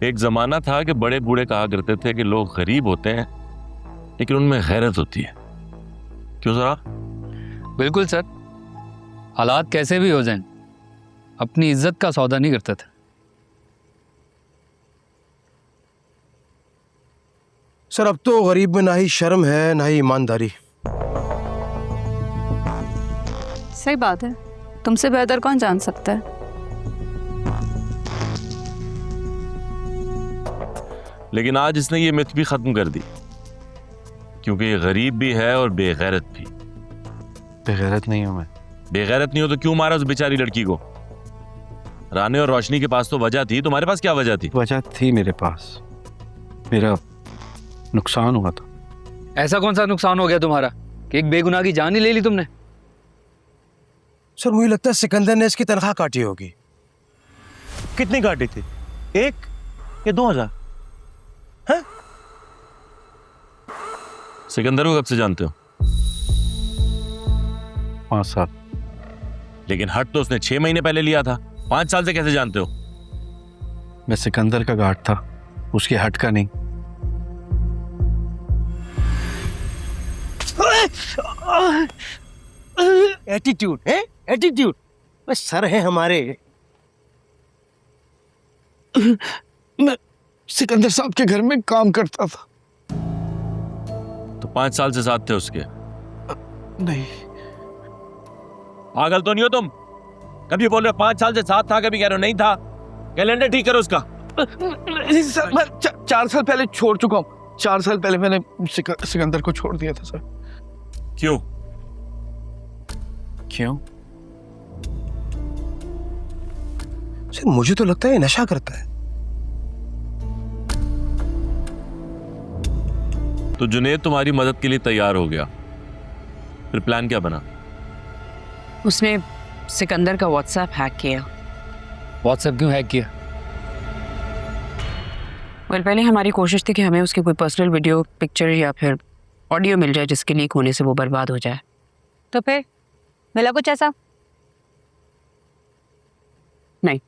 एक जमाना था कि बड़े बूढ़े कहा करते थे कि लोग गरीब होते हैं लेकिन उनमें गैरत होती है। क्यों जरा? बिल्कुल सर, हालात कैसे भी हो जाएं, अपनी इज्जत का सौदा नहीं करते थे। सर अब तो गरीब में ना ही शर्म है ना ही ईमानदारी। सही बात है, तुमसे बेहतर कौन जान सकता है। लेकिन आज इसने ये मिथ भी खत्म कर दी, क्योंकि ये गरीब भी है और बेगैरत भी। बेगैरत नहीं हूं मैं। बेगैरत नहीं हो तो क्यों मारा उस बेचारी लड़की को? राने और रोशनी के पास तो वजह थी, तुम्हारे पास क्या वजह थी? वजह थी मेरे पास, मेरा नुकसान हुआ था। ऐसा कौन सा नुकसान हो गया तुम्हारा कि एक बेगुनाह की जान ही ले ली तुमने? सर मुझे लगता है सिकंदर ने इसकी तनख्वाह काटी होगी। कितनी काटी थी? 1 या 2,000? हैं? सिकंदर को कब से जानते हो? 5 साल। लेकिन हट तो उसने 6 महीने पहले लिया था, 5 साल से कैसे जानते हो? मैं सिकंदर का गार्ड था, उसकी हट का नहीं। एटीट्यूड है, एटीट्यूड। बस सर है हमारे। मैं सिकंदर साहब के घर में काम करता था। तो 5 साल से साथ थे उसके? नहीं। पागल तो नहीं हो तुम? कभी बोल रहे 5 साल से साथ था, कभी कह रहे हो नहीं था। कैलेंडर ठीक करो उसका। नहीं सर, मैं 4 साल पहले छोड़ चुका हूँ। 4 साल पहले मैंने सिकंदर को छोड़ दिया था सर। क्यों? क्यों? सर मुझे तो लगता है ये नशा करता है। तो जुनेद तुम्हारी मदद के लिए तैयार हो गया, फिर प्लान क्या बना? उसने सिकंदर का व्हाट्सएप हैक किया। व्हाट्सएप क्यों हैक किया? पहले हमारी कोशिश थी कि हमें उसकी कोई पर्सनल वीडियो, पिक्चर या फिर ऑडियो मिल जाए जिसके लीक होने से वो बर्बाद हो जाए। तो फिर मिला कुछ ऐसा? नहीं।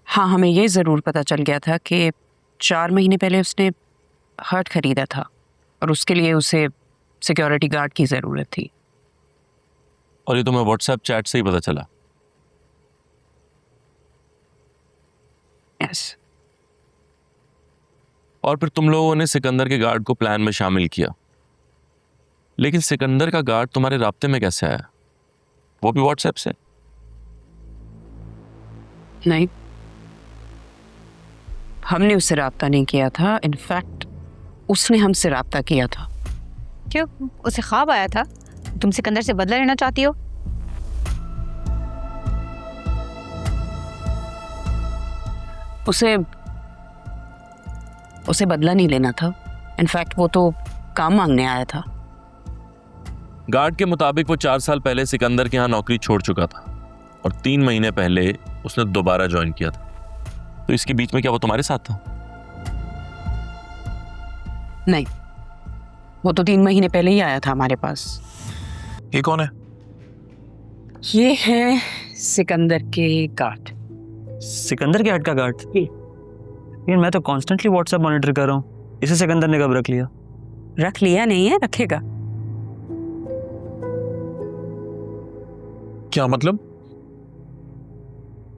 हाँ, हमें ये ज़रूर पता चल गया था कि 4 महीने पहले उसने हर्ट खरीदा था और उसके लिए उसे सिक्योरिटी गार्ड की ज़रूरत थी। और ये तुम्हें व्हाट्सएप चैट से ही पता चला? यस। और फिर तुम लोगों ने सिकंदर के गार्ड को प्लान में शामिल किया। लेकिन सिकंदर का गार्ड तुम्हारे राब्ते में कैसे आया, वो भी व्हाट्सएप से? नहीं, हमने उससे राब्ता नहीं किया था। इनफैक्ट उसने हमसे राब्ता किया था। क्यों? उसे ख्वाब आया था तुम सिकंदर से बदला लेना चाहती हो? उसे बदला नहीं लेना था। इनफैक्ट वो तो काम मांगने आया था। गार्ड के मुताबिक वो 4 साल पहले सिकंदर के यहाँ नौकरी छोड़ चुका था और 3 महीने पहले उसने दोबारा ज्वाइन किया था। तो इसके बीच में क्या वो तुम्हारे साथ था? नहीं, वो तो 3 महीने पहले ही आया था हमारे पास। ये कौन है? ये है सिकंदर के गार्ड। सिकंदर के हट का गार्ड? यार मैं तो कॉन्स्टेंटली व्हाट्सएप मॉनिटर कर रहा हूँ, इसे सिकंदर ने कब रख लिया? रख लिया नहीं है, रखेगा। क्या मतलब?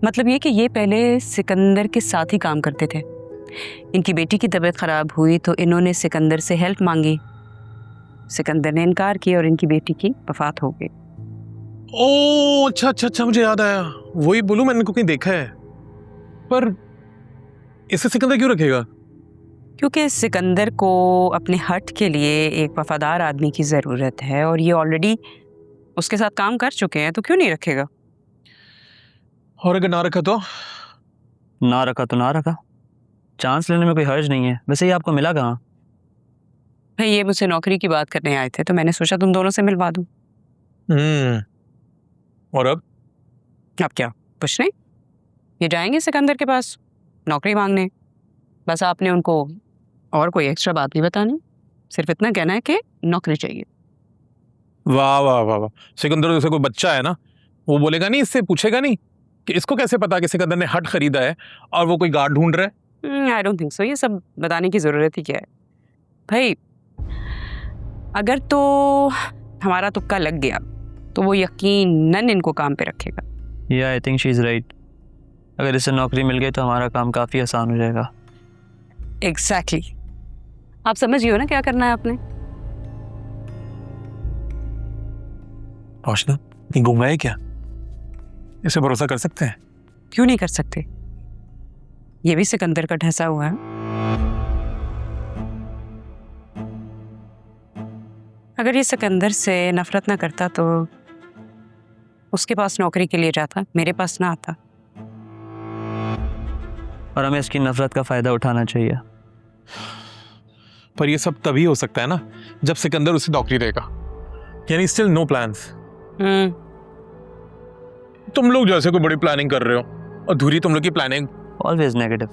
मतलब ये कि ये पहले सिकंदर के साथ ही काम करते थे। इनकी बेटी की तबीयत खराब हुई तो इन्होंने सिकंदर से हेल्प मांगी। सिकंदर ने इनकार किया और इनकी बेटी की वफात हो गई। ओह अच्छा अच्छा अच्छा, मुझे याद आया। वही बोलूं, मैंने इनको कहीं देखा है। पर इसे सिकंदर क्यों रखेगा? क्योंकि सिकंदर को अपने हट के लिए एक वफादार आदमी की ज़रूरत है और ये ऑलरेडी उसके साथ काम कर चुके हैं, तो क्यों नहीं रखेगा? और अगर ना रखा तो? ना रखा तो ना रखा, चांस लेने में कोई हर्ज नहीं है। वैसे ये आपको मिला कहाँ? भाई ये मुझसे नौकरी की बात करने आए थे तो मैंने सोचा तुम दोनों से मिलवा दूं। और अब क्या? कुछ नहीं, ये जाएंगे सिकंदर के पास नौकरी मांगने। बस आपने उनको और कोई एक्स्ट्रा बात नहीं बतानी, सिर्फ इतना कहना है कि नौकरी चाहिए। वाह वाह वाह वाह, सिकंदर जैसे कोई बच्चा है ना, वो बोलेगा नहीं, इससे पूछेगा नहीं कि इसको कैसे पता कि सिकंदर ने हट खरीदा है और वो कोई गार्ड ढूंढ रहा है? आई डोंट थिंक सो, ये सब बताने की ज़रूरत ही क्या है भाई। अगर तो हमारा तुक्का लग गया तो वो यकीनन इनको काम पे रखेगा। या I think she is right. अगर इसे नौकरी मिल गई तो हमारा काम काफ़ी आसान हो जाएगा। एग्जैक्टली आप समझ गए हो ना क्या करना है आपने। रोशना, ये गुम है क्या? इसे भरोसा कर सकते हैं? क्यों नहीं कर सकते, ये भी सिकंदर का ढसा हुआ है। अगर ये सिकंदर से नफरत ना करता तो उसके पास नौकरी के लिए जाता, मेरे पास ना आता। और हमें इसकी नफरत का फ़ायदा उठाना चाहिए। पर ये सब तभी हो सकता है ना जब सिकंदर उसे नौकरी देगा। यानी स्टिल नो प्लान्स। तुम लोग जैसे कोई बड़ी प्लानिंग कर रहे हो और धुरी तुम लोग की प्लानिंग। Always negative.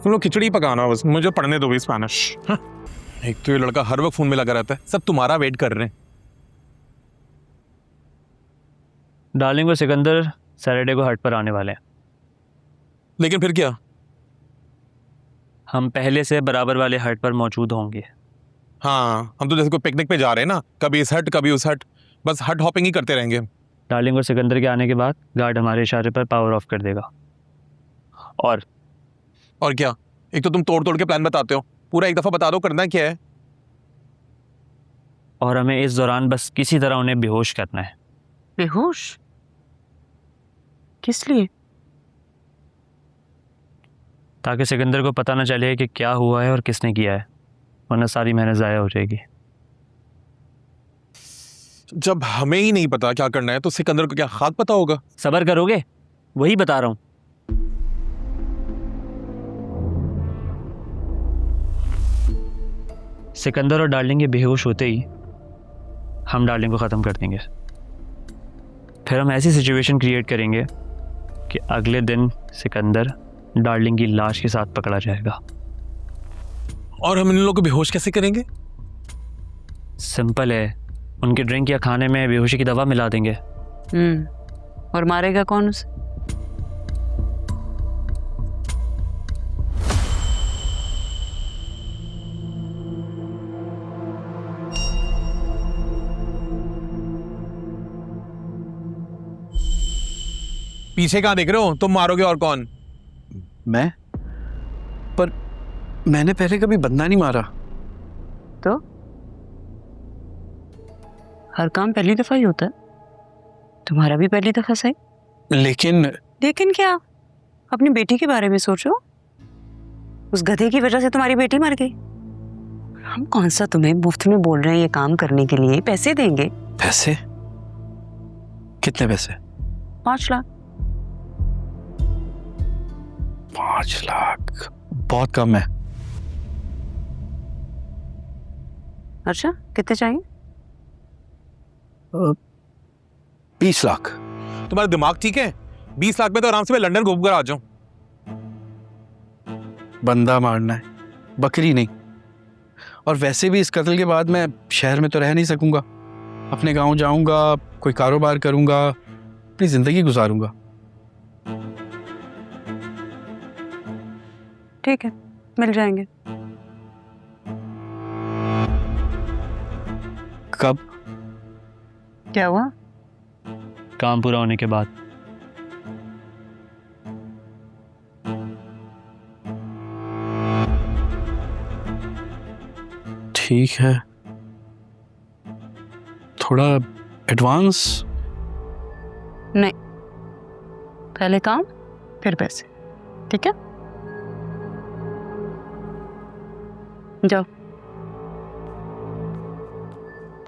तुम लोग खिचड़ी पकाना, बस मुझे पढ़ने दो भी स्पेनिश। एक तो ये लड़का हर वक्त फोन में लगा रहता है, सब तुम्हारा वेट कर रहे हैं। डार्लिंग और सिकंदर सैटरडे को हट पर आने वाले हैं। लेकिन फिर क्या? हम पहले से बराबर वाले हट पर मौजूद होंगे। हाँ, हम तो जैसे कोई पिकनिक पे जा रहे हैं ना, कभी इस हट कभी उस हट, बस हट हॉपिंग ही करते रहेंगे। डार्लिंग और सिकंदर के आने के बाद गार्ड हमारे इशारे पर पावर ऑफ कर देगा। और क्या? एक तो तुम तोड़ तोड़ के प्लान बताते हो, पूरा एक दफा बता दो करना क्या है। और हमें इस दौरान बस किसी तरह उन्हें बेहोश करना है। बेहोश किस लिए? ताकि सिकंदर को पता न चले कि क्या हुआ है और किसने किया है, वरना सारी मेहनत ज़ाया हो जाएगी। जब हमें ही नहीं पता क्या करना है तो सिकंदर को क्या खाक पता होगा? सब्र करोगे? वही बता रहा हूं। सिकंदर और डार्लिंग के बेहोश होते ही हम डार्लिंग को ख़त्म कर देंगे। फिर हम ऐसी सिचुएशन क्रिएट करेंगे कि अगले दिन सिकंदर डार्लिंग की लाश के साथ पकड़ा जाएगा। और हम इन लोगों को बेहोश कैसे करेंगे? सिंपल है, उनके ड्रिंक या खाने में बेहोशी की दवा मिला देंगे। और मारेगा कौन उसे? पीछे कहाँ देख रहे हो? तुम मारोगे और कौन? मैं? पर मैंने पहले कभी बंदा नहीं मारा। तो हर काम पहली दफा ही होता है, तुम्हारा भी पहली दफा सही। लेकिन क्या? अपनी बेटी के बारे में सोचो, उस गधे की वजह से तुम्हारी बेटी मर गई। हम कौन सा तुम्हें मुफ्त में बोल रहे हैं ये काम करने के लिए? पैसे देंगे। पैसे? कितने पैसे? 5 लाख। 5 लाख बहुत कम है। अच्छा, कितने चाहिए? 20 लाख। तुम्हारा दिमाग ठीक है? 20 लाख में तो आराम से मैं लंदन घूम कर आ जाऊं। बंदा मारना है, बकरी नहीं। और वैसे भी इस कत्ल के बाद मैं शहर में तो रह नहीं सकूंगा। अपने गांव जाऊंगा, कोई कारोबार करूंगा, अपनी जिंदगी गुजारूंगा। ठीक है, मिल जाएंगे। कब? क्या हुआ? काम पूरा होने के बाद। ठीक है, थोड़ा एडवांस। नहीं, पहले काम फिर पैसे, ठीक है? जाओ।